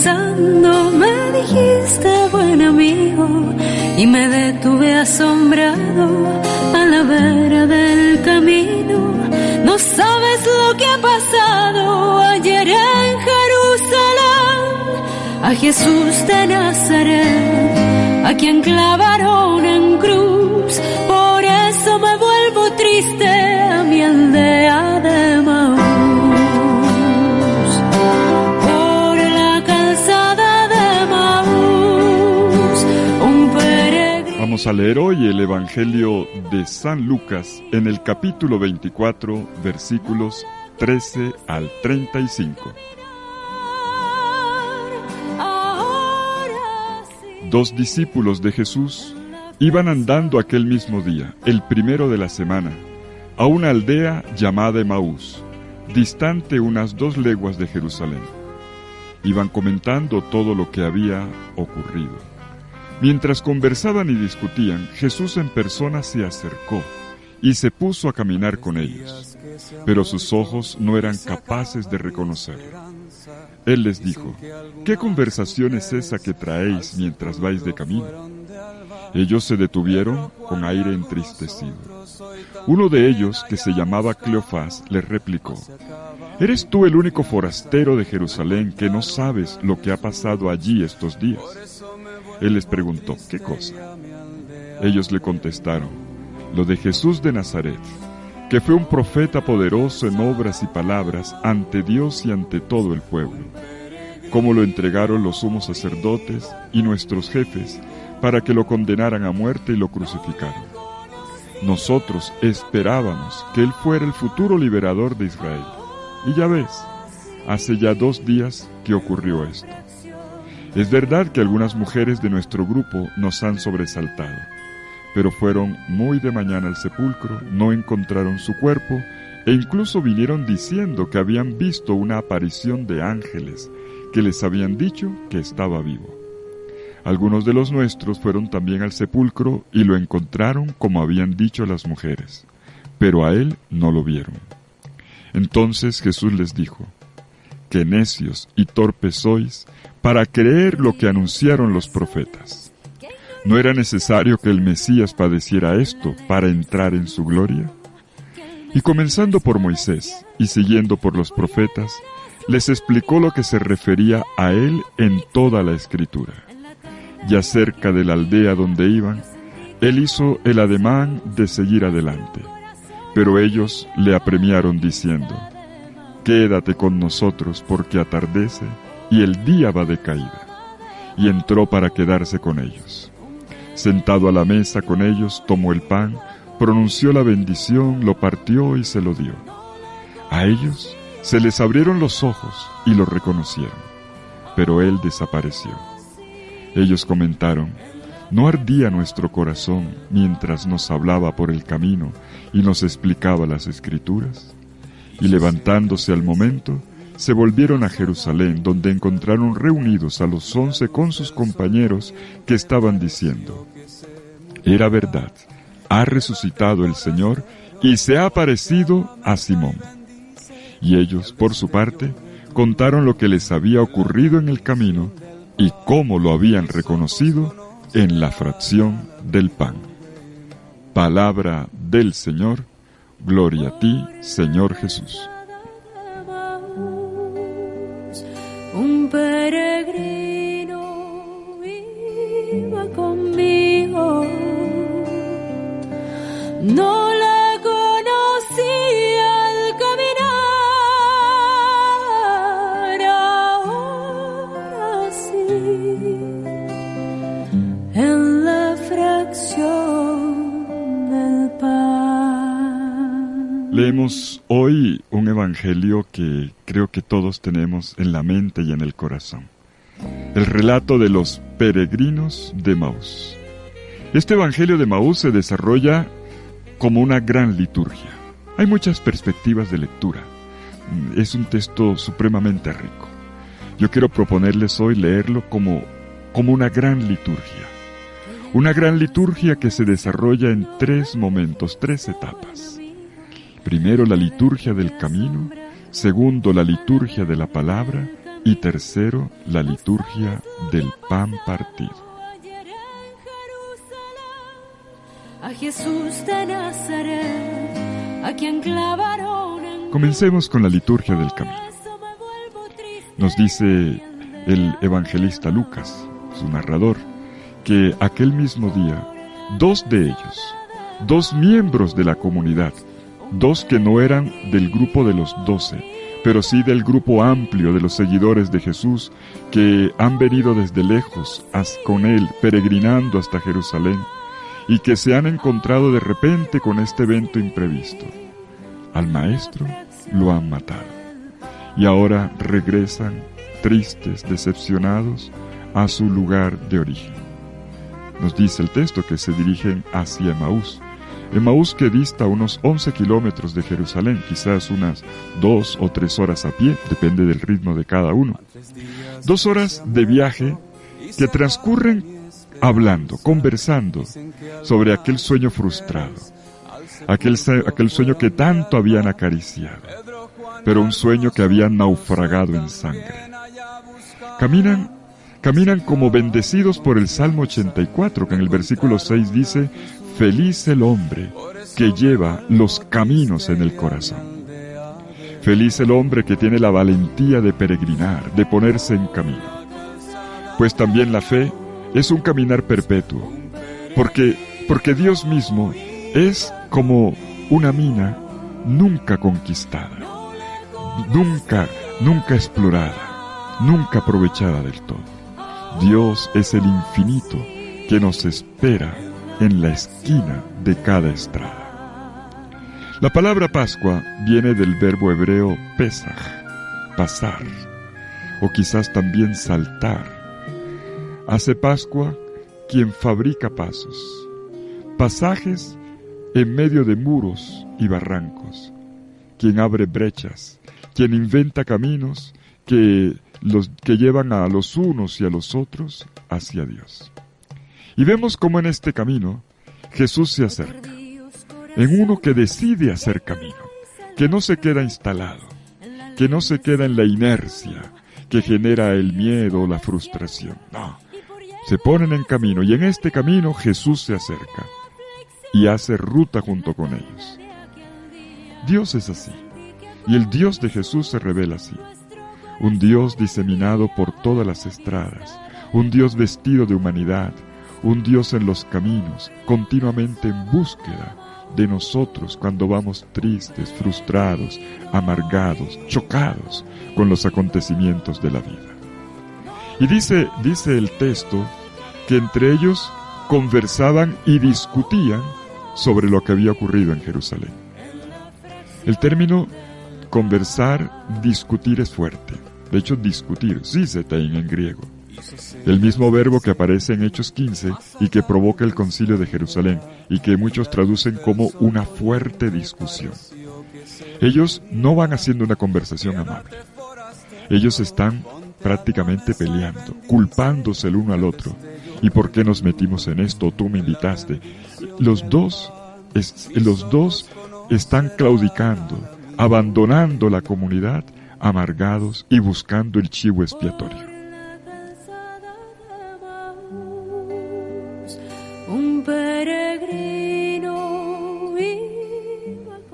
pasando me dijiste buen amigo y me detuve asombrado a la vera del camino. No sabes lo que ha pasado ayer en Jerusalén, a Jesús de Nazaret, a quien clavaron en cruz. Por eso me vuelvo triste a mi aldea de Maús. Por la calzada de Maús, un peregrino. Vamos a leer hoy el Evangelio de San Lucas en el capítulo 24, versículos 13 al 35. Dos discípulos de Jesús iban andando aquel mismo día, el primero de la semana, a una aldea llamada Emaús, distante unas 2 leguas de Jerusalén. Iban comentando todo lo que había ocurrido. Mientras conversaban y discutían, Jesús en persona se acercó y se puso a caminar con ellos, pero sus ojos no eran capaces de reconocerlo. Él les dijo: ¿qué conversación es esa que traéis mientras vais de camino? Ellos se detuvieron con aire entristecido. Uno de ellos, que se llamaba Cleofás, les replicó: ¿eres tú el único forastero de Jerusalén que no sabes lo que ha pasado allí estos días? Él les preguntó: ¿qué cosa? Ellos le contestaron: lo de Jesús de Nazaret, que fue un profeta poderoso en obras y palabras ante Dios y ante todo el pueblo. Cómo lo entregaron los sumos sacerdotes y nuestros jefes para que lo condenaran a muerte y lo crucificaron. Nosotros esperábamos que él fuera el futuro liberador de Israel. Y ya ves, hace ya 2 días que ocurrió esto. Es verdad que algunas mujeres de nuestro grupo nos han sobresaltado, pero fueron muy de mañana al sepulcro, no encontraron su cuerpo e incluso vinieron diciendo que habían visto una aparición de ángeles que les habían dicho que estaba vivo. Algunos de los nuestros fueron también al sepulcro y lo encontraron como habían dicho las mujeres, pero a él no lo vieron. Entonces Jesús les dijo: qué necios y torpes sois para creer lo que anunciaron los profetas. ¿No era necesario que el Mesías padeciera esto para entrar en su gloria? Y comenzando por Moisés y siguiendo por los profetas, les explicó lo que se refería a él en toda la Escritura. Ya cerca de la aldea donde iban, él hizo el ademán de seguir adelante, pero ellos le apremiaron diciendo: quédate con nosotros porque atardece y el día va de caída. Y entró para quedarse con ellos. Sentado a la mesa con ellos, tomó el pan, pronunció la bendición, lo partió y se lo dio. A ellos se les abrieron los ojos y lo reconocieron, pero él desapareció. Ellos comentaron: ¿no ardía nuestro corazón mientras nos hablaba por el camino y nos explicaba las Escrituras? Y levantándose al momento, se volvieron a Jerusalén, donde encontraron reunidos a los 11 con sus compañeros que estaban diciendo: era verdad, ha resucitado el Señor y se ha aparecido a Simón. Y ellos, por su parte, contaron lo que les había ocurrido en el camino y cómo lo habían reconocido en la fracción del pan. Palabra del Señor. Gloria a ti, Señor Jesús. Un peregrino iba conmigo, no le conocí al caminar, ahora sí, en la fracción del pan. Leemos hoy un evangelio que creo que todos tenemos en la mente y en el corazón. El relato de los peregrinos de Emaús. Este evangelio de Emaús se desarrolla como una gran liturgia. Hay muchas perspectivas de lectura. Es un texto supremamente rico. Yo quiero proponerles hoy leerlo como una gran liturgia. Una gran liturgia que se desarrolla en 3 momentos, 3 etapas. Primero, la liturgia del camino. Segundo, la liturgia de la palabra. Y tercero, la liturgia del pan partido. A Jesús de Nazaret, a quien clavaron en... Comencemos con la liturgia del camino. Nos dice el evangelista Lucas, su narrador, que aquel mismo día, 2 de ellos, 2 miembros de la comunidad, 2 que no eran del grupo de los 12, pero sí del grupo amplio de los seguidores de Jesús, que han venido desde lejos con él, peregrinando hasta Jerusalén, y que se han encontrado de repente con este evento imprevisto. Al maestro lo han matado, y ahora regresan tristes, decepcionados, a su lugar de origen. Nos dice el texto que se dirigen hacia Emaús. Emaús, que dista unos 11 kilómetros de Jerusalén, quizás unas 2 o 3 horas a pie, depende del ritmo de cada uno. 2 horas de viaje que transcurren hablando, conversando sobre aquel sueño frustrado, aquel sueño que tanto habían acariciado, pero un sueño que había naufragado en sangre. Caminan como bendecidos por el Salmo 84, que en el versículo 6 dice: feliz el hombre que lleva los caminos en el corazón. Feliz el hombre que tiene la valentía de peregrinar, de ponerse en camino. Pues también la fe es un caminar perpetuo, porque Dios mismo es como una mina nunca conquistada, nunca explorada, nunca aprovechada del todo. Dios es el infinito que nos espera en la esquina de cada estrada. La palabra Pascua viene del verbo hebreo pesaj, pasar, o quizás también saltar. Hace Pascua quien fabrica pasos, pasajes en medio de muros y barrancos, quien abre brechas, quien inventa caminos que llevan a los unos y a los otros hacia Dios. Y vemos cómo en este camino Jesús se acerca, en uno que decide hacer camino, que no se queda instalado, que no se queda en la inercia que genera el miedo o la frustración. No, se ponen en camino, y en este camino Jesús se acerca y hace ruta junto con ellos. Dios es así, y el Dios de Jesús se revela así. Un Dios diseminado por todas las estradas, un Dios vestido de humanidad, un Dios en los caminos, continuamente en búsqueda de nosotros cuando vamos tristes, frustrados, amargados, chocados con los acontecimientos de la vida. Y dice el texto que entre ellos conversaban y discutían sobre lo que había ocurrido en Jerusalén. El término conversar, discutir es fuerte. De hecho, discutir, sisetein en griego. El mismo verbo que aparece en Hechos 15 y que provoca el concilio de Jerusalén y que muchos traducen como una fuerte discusión. Ellos no van haciendo una conversación amable. Ellos están prácticamente peleando, culpándose el uno al otro. ¿Y por qué nos metimos en esto? Tú me invitaste. Los dos están claudicando, abandonando la comunidad, amargados y buscando el chivo expiatorio.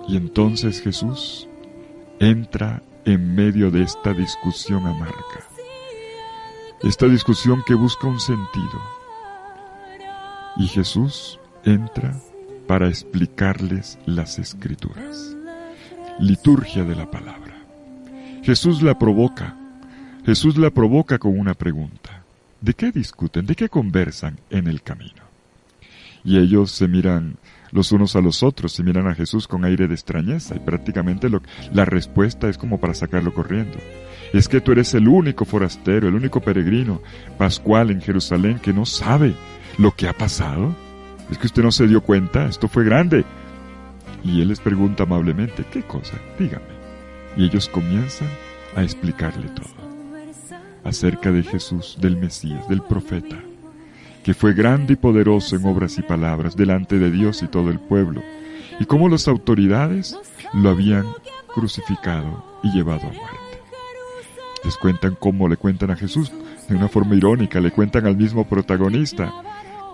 Y entonces Jesús entra en medio de esta discusión amarga, esta discusión que busca un sentido. Y Jesús entra para explicarles las Escrituras, liturgia de la palabra. Jesús la provoca con una pregunta. ¿De qué discuten? ¿De qué conversan en el camino? Y ellos se miran los unos a los otros, se miran a Jesús con aire de extrañeza, y prácticamente la respuesta es como para sacarlo corriendo. Es que tú eres el único forastero, el único peregrino pascual en Jerusalén que no sabe lo que ha pasado. Es que usted no se dio cuenta, esto fue grande. Y él les pregunta amablemente, ¿qué cosa? Dígame. Y ellos comienzan a explicarle todo acerca de Jesús, del Mesías, del profeta, que fue grande y poderoso en obras y palabras delante de Dios y todo el pueblo, y cómo las autoridades lo habían crucificado y llevado a muerte. Les cuentan cómo le cuentan a Jesús, de una forma irónica, le cuentan al mismo protagonista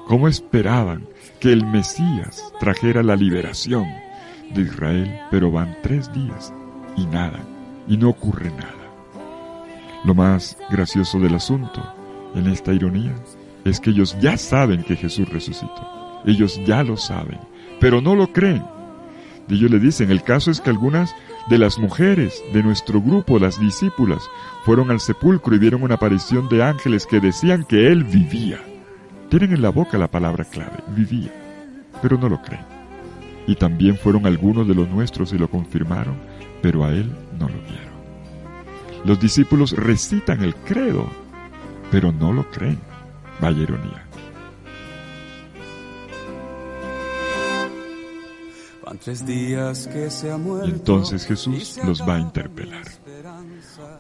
cómo esperaban que el Mesías trajera la liberación de Israel, pero van 3 días y nada, y no ocurre nada. Lo más gracioso del asunto, en esta ironía, es que ellos ya saben que Jesús resucitó. Ellos ya lo saben, pero no lo creen. Y ellos le dicen, el caso es que algunas de las mujeres de nuestro grupo, las discípulas, fueron al sepulcro y vieron una aparición de ángeles que decían que Él vivía. Tienen en la boca la palabra clave, vivía, pero no lo creen. Y también fueron algunos de los nuestros y lo confirmaron, pero a Él no lo vieron. Los discípulos recitan el credo, pero no lo creen. Vaya ironía. Y entonces Jesús los va a interpelar.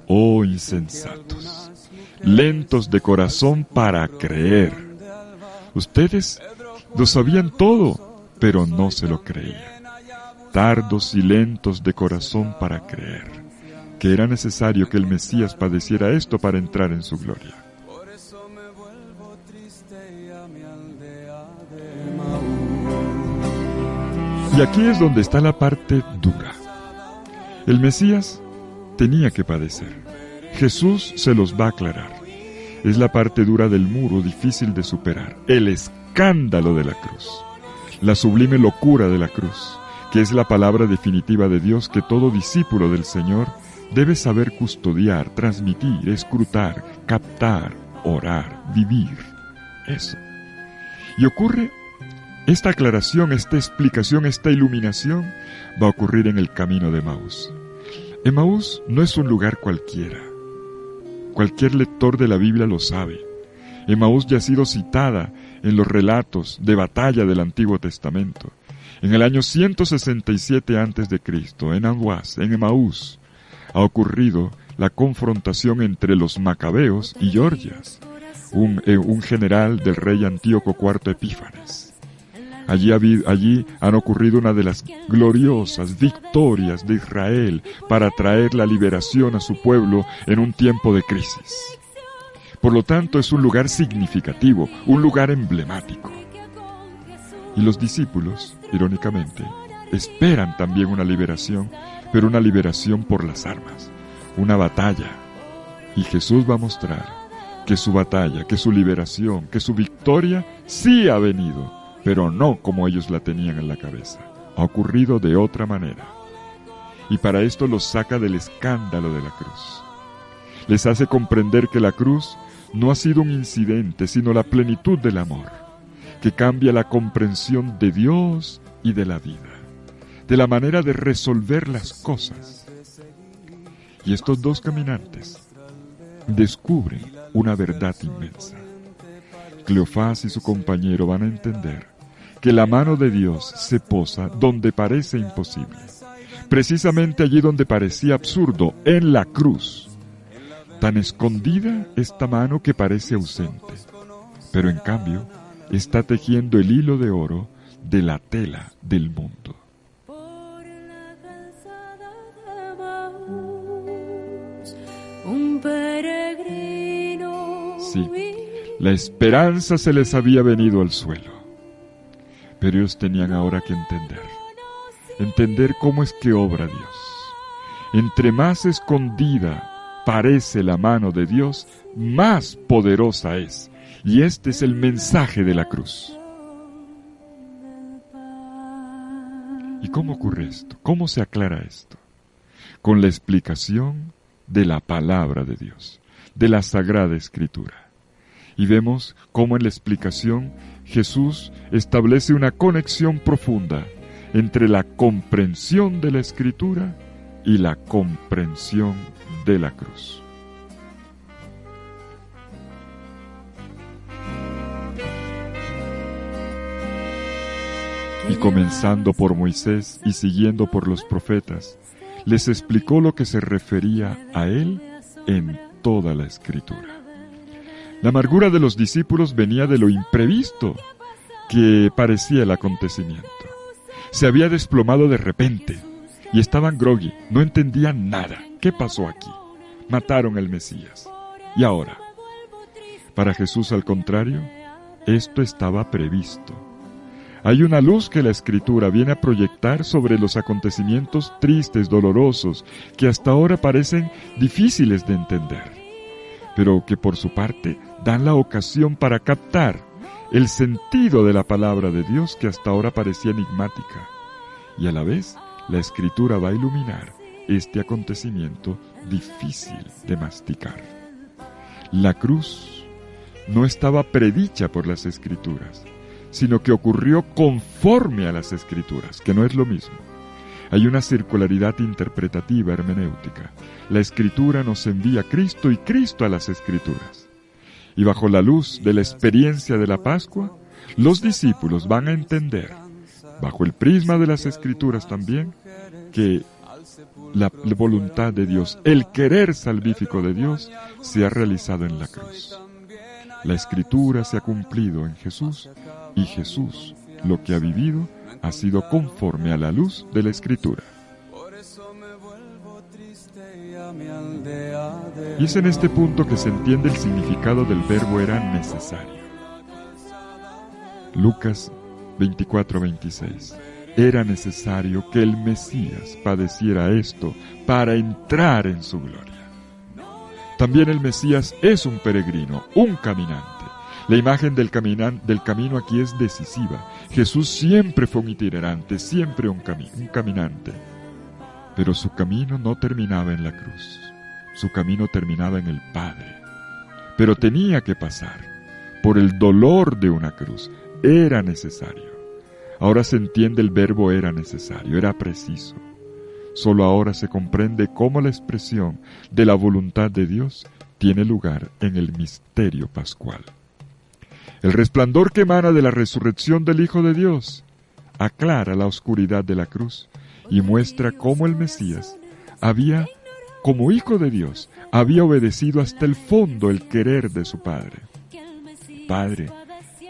Oh insensatos, lentos de corazón para creer. Ustedes lo sabían todo, pero no se lo creían. Tardos y lentos de corazón para creer que era necesario que el Mesías padeciera esto para entrar en su gloria. Y aquí es donde está la parte dura. El Mesías tenía que padecer. Jesús se los va a aclarar. Es la parte dura del muro, difícil de superar. El escándalo de la cruz. La sublime locura de la cruz, que es la palabra definitiva de Dios que todo discípulo del Señor debe saber custodiar, transmitir, escrutar, captar, orar, vivir. Eso. Y ocurre, esta aclaración, esta explicación, esta iluminación va a ocurrir en el camino de Emaús. Emaús no es un lugar cualquiera. Cualquier lector de la Biblia lo sabe. Emaús ya ha sido citada en los relatos de batalla del Antiguo Testamento. En el año 167 a.C., en Anwas, en Emaús, ha ocurrido la confrontación entre los macabeos y Gorgias, un general del rey Antíoco IV Epífanes. Allí han ocurrido una de las gloriosas victorias de Israel para traer la liberación a su pueblo en un tiempo de crisis. Por lo tanto, es un lugar significativo, un lugar emblemático. Y los discípulos, irónicamente, esperan también una liberación, pero una liberación por las armas, una batalla. Y Jesús va a mostrar que su batalla, que su liberación, que su victoria sí ha venido, pero no como ellos la tenían en la cabeza. Ha ocurrido de otra manera. Y para esto los saca del escándalo de la cruz. Les hace comprender que la cruz no ha sido un incidente, sino la plenitud del amor, que cambia la comprensión de Dios y de la vida, de la manera de resolver las cosas. Y estos dos caminantes descubren una verdad inmensa. Cleofás y su compañero van a entender que la mano de Dios se posa donde parece imposible, precisamente allí donde parecía absurdo, en la cruz. Tan escondida esta mano que parece ausente, pero en cambio está tejiendo el hilo de oro de la tela del mundo. Sí, la esperanza se les había venido al suelo, pero ellos tenían ahora que entender cómo es que obra Dios. Entre más escondida parece la mano de Dios, más poderosa es, y este es el mensaje de la cruz. ¿Y cómo ocurre esto? ¿Cómo se aclara esto? Con la explicación de la palabra de Dios, de la Sagrada Escritura. Y vemos cómo en la explicación Jesús establece una conexión profunda entre la comprensión de la Escritura y la comprensión de la cruz. Y comenzando por Moisés y siguiendo por los profetas, les explicó lo que se refería a él en toda la Escritura. La amargura de los discípulos venía de lo imprevisto que parecía el acontecimiento. Se había desplomado de repente y estaban groggy, no entendían nada. ¿Qué pasó aquí? mataron al Mesías. ¿Y ahora? Para Jesús, al contrario, esto estaba previsto. Hay una luz que la Escritura viene a proyectar sobre los acontecimientos tristes, dolorosos, que hasta ahora parecen difíciles de entender, pero que por su parte dan la ocasión para captar el sentido de la palabra de Dios que hasta ahora parecía enigmática. Y a la vez, la Escritura va a iluminar este acontecimiento difícil de masticar. La cruz no estaba predicha por las Escrituras, sino que ocurrió conforme a las Escrituras, que no es lo mismo. Hay una circularidad interpretativa hermenéutica. La Escritura nos envía a Cristo y Cristo a las Escrituras. Y bajo la luz de la experiencia de la Pascua, los discípulos van a entender, bajo el prisma de las Escrituras también, que la voluntad de Dios, el querer salvífico de Dios, se ha realizado en la cruz. La Escritura se ha cumplido en Jesús, y Jesús, lo que ha vivido, ha sido conforme a la luz de la Escritura. Y es en este punto que se entiende el significado del verbo era necesario. Lucas 24:26. Era necesario que el Mesías padeciera esto para entrar en su gloria. También el Mesías es un peregrino, un caminante. La imagen del camino aquí es decisiva. Jesús siempre fue un itinerante, siempre un caminante. Pero su camino no terminaba en la cruz. Su camino terminaba en el Padre. Pero tenía que pasar por el dolor de una cruz. Era necesario. Ahora se entiende el verbo era necesario, era preciso. Solo ahora se comprende cómo la expresión de la voluntad de Dios tiene lugar en el misterio pascual. El resplandor que emana de la resurrección del Hijo de Dios aclara la oscuridad de la cruz y muestra cómo el Mesías como Hijo de Dios, había obedecido hasta el fondo el querer de su Padre. Padre,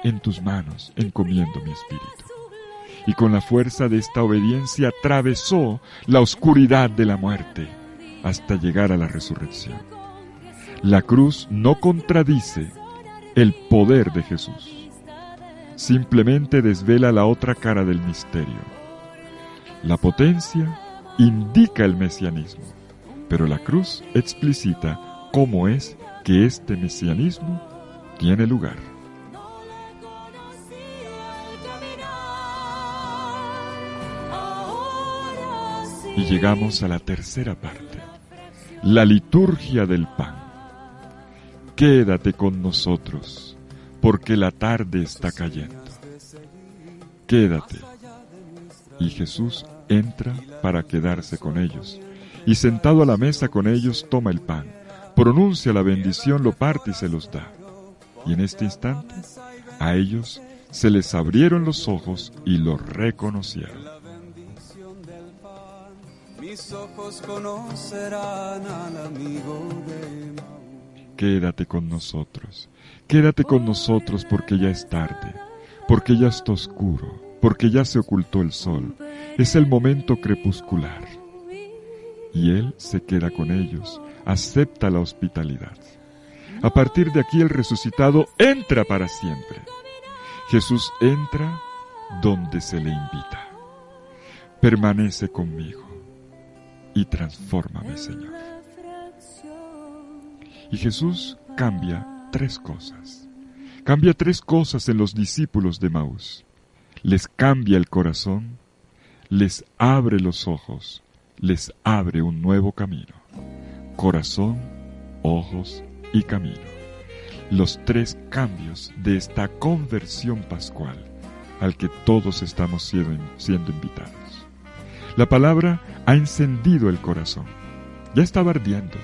en tus manos encomiendo mi espíritu. Y con la fuerza de esta obediencia atravesó la oscuridad de la muerte hasta llegar a la resurrección. La cruz no contradice el poder de Jesús, simplemente desvela la otra cara del misterio. La potencia indica el mesianismo, pero la cruz explicita cómo es que este mesianismo tiene lugar. Y llegamos a la tercera parte, la liturgia del pan. Quédate con nosotros, porque la tarde está cayendo. Quédate. Y Jesús entra para quedarse con ellos, y sentado a la mesa con ellos toma el pan, pronuncia la bendición, lo parte y se los da. Y en este instante, a ellos se les abrieron los ojos y lo reconocieron. Mis ojos conocerán al amigo de Maús. Quédate con nosotros porque ya es tarde, porque ya está oscuro, porque ya se ocultó el sol. Es el momento crepuscular. Y Él se queda con ellos, acepta la hospitalidad. A partir de aquí el resucitado entra para siempre. Jesús entra donde se le invita. Permanece conmigo y transfórmame, Señor. Y Jesús cambia tres cosas. Cambia tres cosas en los discípulos de Maús. Les cambia el corazón, les abre los ojos, les abre un nuevo camino. Corazón, ojos y camino. Los tres cambios de esta conversión pascual al que todos estamos siendo invitados. La palabra ha encendido el corazón. Ya estaba ardiendo.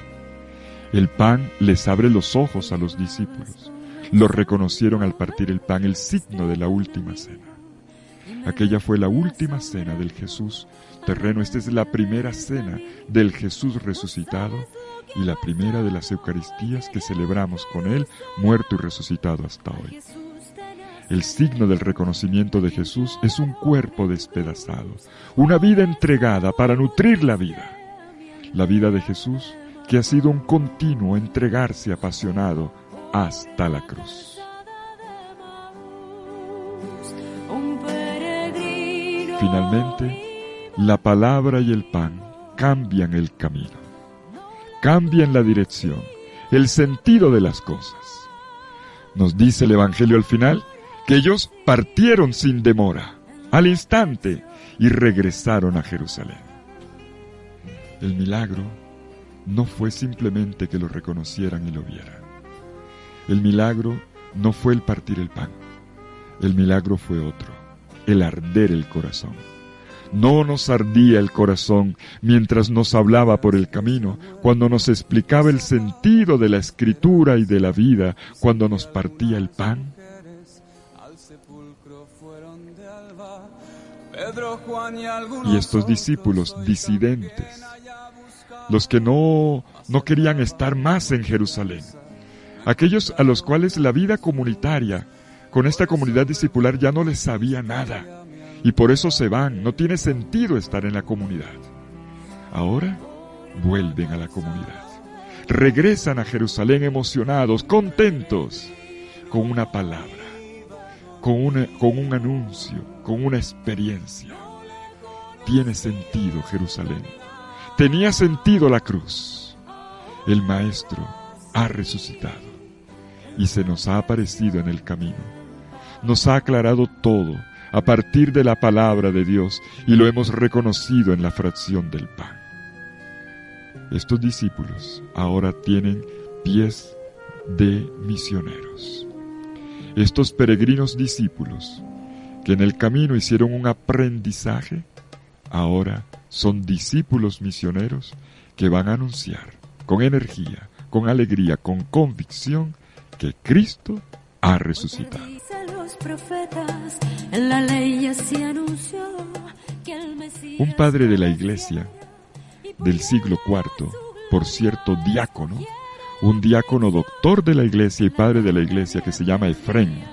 El pan les abre los ojos a los discípulos. Lo reconocieron al partir el pan, el signo de la última cena. Aquella fue la última cena del Jesús terreno. Esta es la primera cena del Jesús resucitado y la primera de las Eucaristías que celebramos con Él, muerto y resucitado hasta hoy. El signo del reconocimiento de Jesús es un cuerpo despedazado, una vida entregada para nutrir la vida. La vida de Jesús que ha sido un continuo entregarse apasionado hasta la cruz. Finalmente, la palabra y el pan cambian el camino, cambian la dirección, el sentido de las cosas. Nos dice el Evangelio al final que ellos partieron sin demora, al instante, y regresaron a Jerusalén. El milagro no fue simplemente que lo reconocieran y lo vieran. El milagro no fue el partir el pan. El milagro fue otro, el arder el corazón. No nos ardía el corazón mientras nos hablaba por el camino, cuando nos explicaba el sentido de la Escritura y de la vida, cuando nos partía el pan. Y estos discípulos disidentes, los que no querían estar más en Jerusalén, aquellos a los cuales la vida comunitaria, con esta comunidad discipular ya no les sabía nada, y por eso se van, no tiene sentido estar en la comunidad. Ahora vuelven a la comunidad, regresan a Jerusalén emocionados, contentos, con una palabra, con un anuncio, con una experiencia. Tiene sentido Jerusalén, tenía sentido la cruz. El Maestro ha resucitado y se nos ha aparecido en el camino. Nos ha aclarado todo a partir de la palabra de Dios y lo hemos reconocido en la fracción del pan. Estos discípulos ahora tienen pies de misioneros. Estos peregrinos discípulos que en el camino hicieron un aprendizaje, ahora son discípulos misioneros que van a anunciar con energía, con alegría, con convicción que Cristo ha resucitado. Un padre de la iglesia del siglo IV, por cierto diácono, un diácono doctor de la iglesia y padre de la iglesia que se llama Efrén,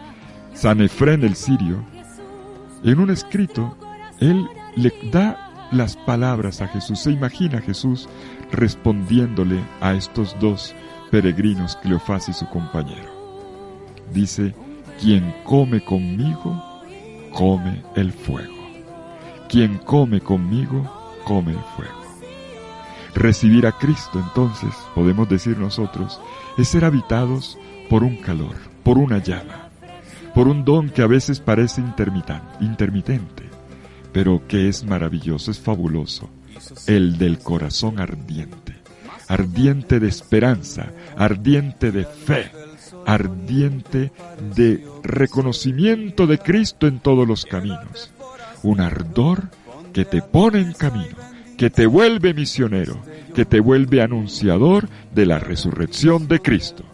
San Efrén el Sirio, en un escrito, él le da las palabras a Jesús. Se imagina a Jesús respondiéndole a estos dos peregrinos, Cleofás y su compañero. Dice: quien come conmigo, come el fuego. Quien come conmigo, come el fuego. Recibir a Cristo, entonces, podemos decir nosotros, es ser habitados por un calor, por una llama, por un don que a veces parece intermitente, pero que es maravilloso, es fabuloso, el del corazón ardiente, ardiente de esperanza, ardiente de fe, ardiente de reconocimiento de Cristo en todos los caminos, un ardor que te pone en camino, que te vuelve misionero, que te vuelve anunciador de la resurrección de Cristo.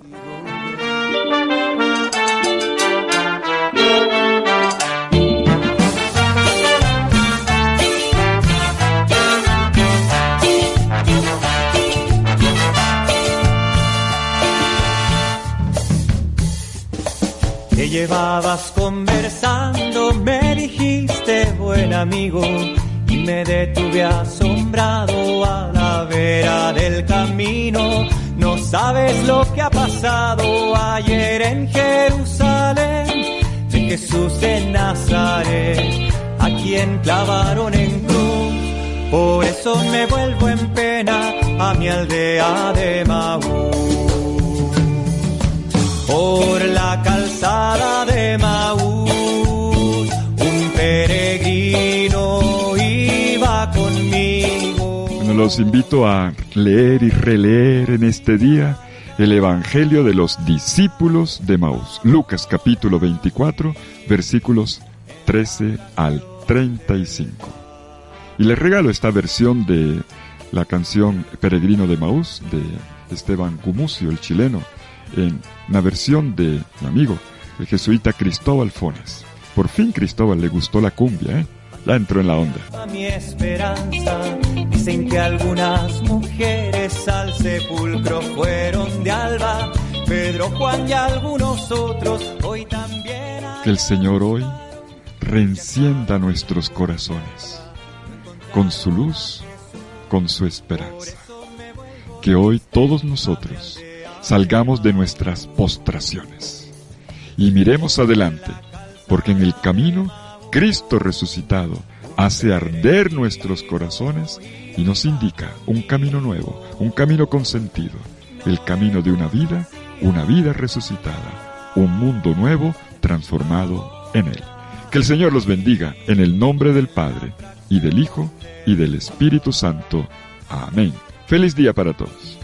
Te llevabas conversando, me dijiste buen amigo, y me detuve asombrado a la vera del camino. No sabes lo que ha pasado ayer en Jerusalén, de Jesús de Nazaret, a quien clavaron en cruz. Por eso me vuelvo en pena a mi aldea de Maús. Por la calzada de Maús, un peregrino iba conmigo. Bueno, los invito a leer y releer en este día el Evangelio de los discípulos de Maús. Lucas capítulo 24, versículos 13 al 35. Y les regalo esta versión de la canción Peregrino de Maús de Esteban Gumucio, el chileno, en una versión de mi amigo, el jesuita Cristóbal Fones. Por fin Cristóbal le gustó la cumbia, ya entró en la onda. A mi esperanza, dicen que algunas mujeres al sepulcro fueron de alba, Pedro, Juan y algunos otros hoy también. Que el Señor hoy reencienda nuestros corazones con su luz, con su esperanza. que hoy todos nosotros salgamos de nuestras postraciones y miremos adelante, porque en el camino Cristo resucitado hace arder nuestros corazones y nos indica un camino nuevo, un camino con sentido, el camino de una vida resucitada, un mundo nuevo transformado en Él. Que el Señor los bendiga en el nombre del Padre, y del Hijo, y del Espíritu Santo. Amén. Feliz día para todos.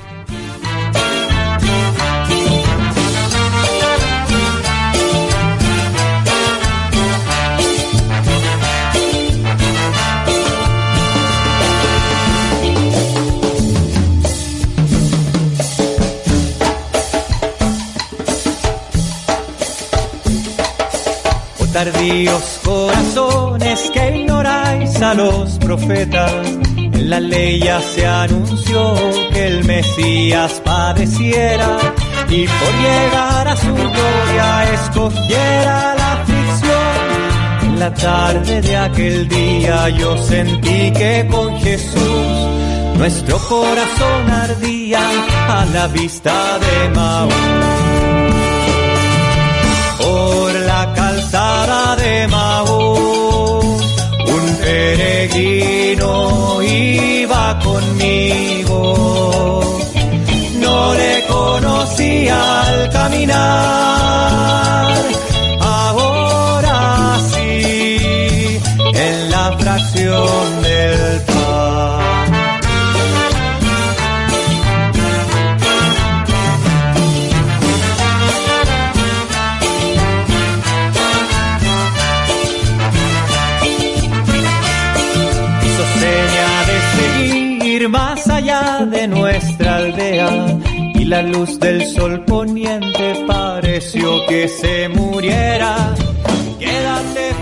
Tardíos corazones que ignoráis a los profetas, en la ley ya se anunció que el Mesías padeciera y por llegar a su gloria escogiera la aflicción. En la tarde de aquel día yo sentí que con Jesús nuestro corazón ardía a la vista de Maús. Por la calzada de Maús, un peregrino iba conmigo. No le conocía al caminar, ahora sí, en la fracción del pan. Más allá de nuestra aldea, y la luz del sol poniente pareció que se muriera. Quédate